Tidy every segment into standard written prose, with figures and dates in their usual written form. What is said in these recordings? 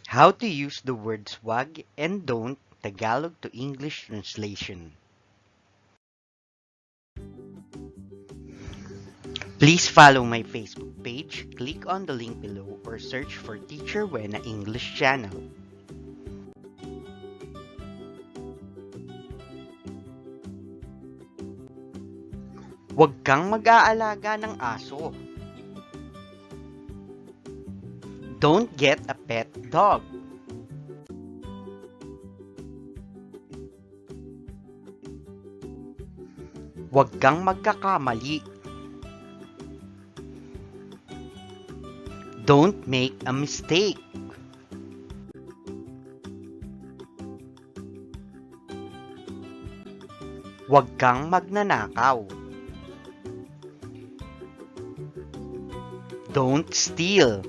How to use the words wag and don't Tagalog to English translation. Please follow my Facebook page, click on the link below or search for Teacher Wena English channel. Huwag kang mag-aalaga ng aso. Don't get a pet dog. Huwag kang magkakamali. Don't make a mistake. Huwag kang magnanakaw. Don't steal.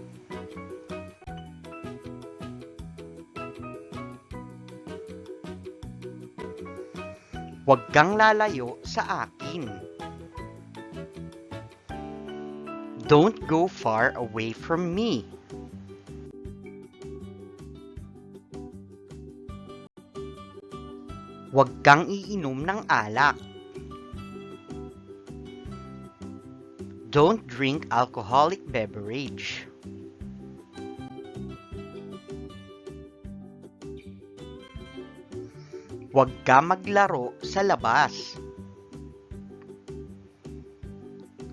Huwag kang lalayo sa akin. Don't go far away from me. Huwag kang iinom ng alak. Don't drink alcoholic beverage. Huwag ka maglaro sa labas.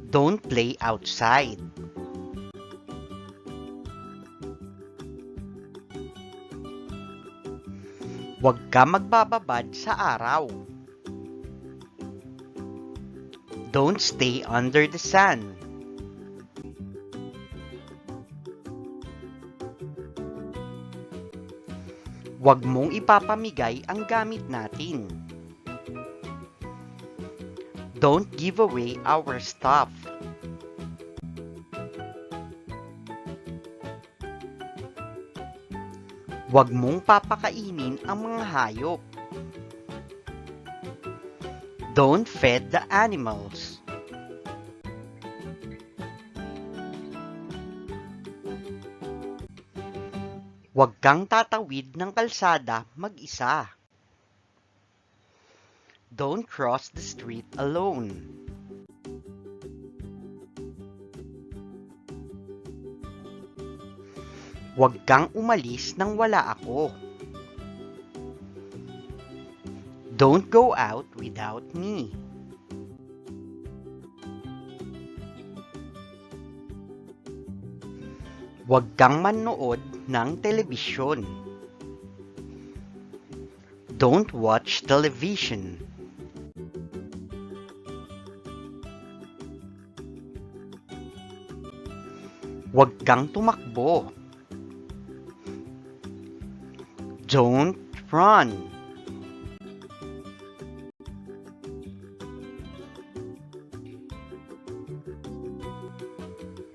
Don't play outside. Huwag ka magbababad sa araw. Don't stay under the sun. Huwag mong ipapamigay ang gamit natin. Don't give away our stuff. Huwag mong papakainin ang mga hayop. Don't feed the animals. Huwag kang tatawid ng kalsada mag-isa. Don't cross the street alone. Huwag kang umalis nang wala ako. Don't go out without me. Huwag kang manood ng telebisyon. Don't watch television. Huwag kang tumakbo. Don't run.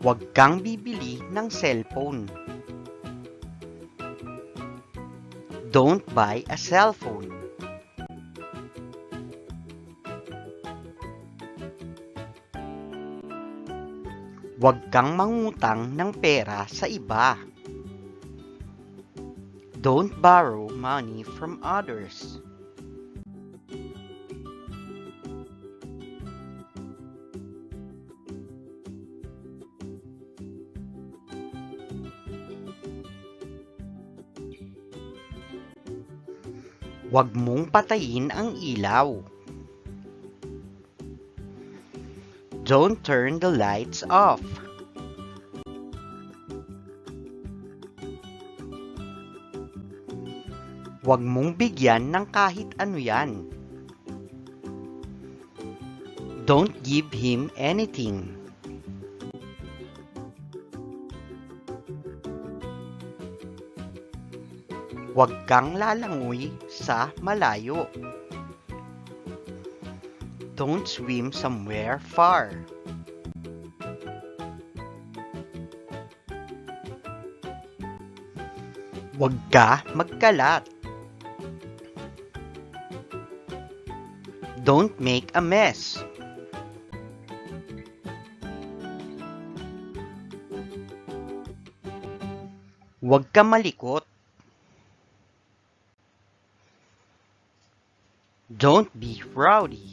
Huwag kang bibili ng cellphone. Don't buy a cellphone. Huwag kang mangutang ng pera sa iba. Don't borrow money from others. Huwag mong patayin ang ilaw. Don't turn the lights off. Huwag mong bigyan ng kahit ano yan. Don't give him anything. Huwag kang lalangoy sa malayo. Don't swim somewhere far. Huwag ka magkalat. Don't make a mess. Huwag ka malikot. Don't be rowdy.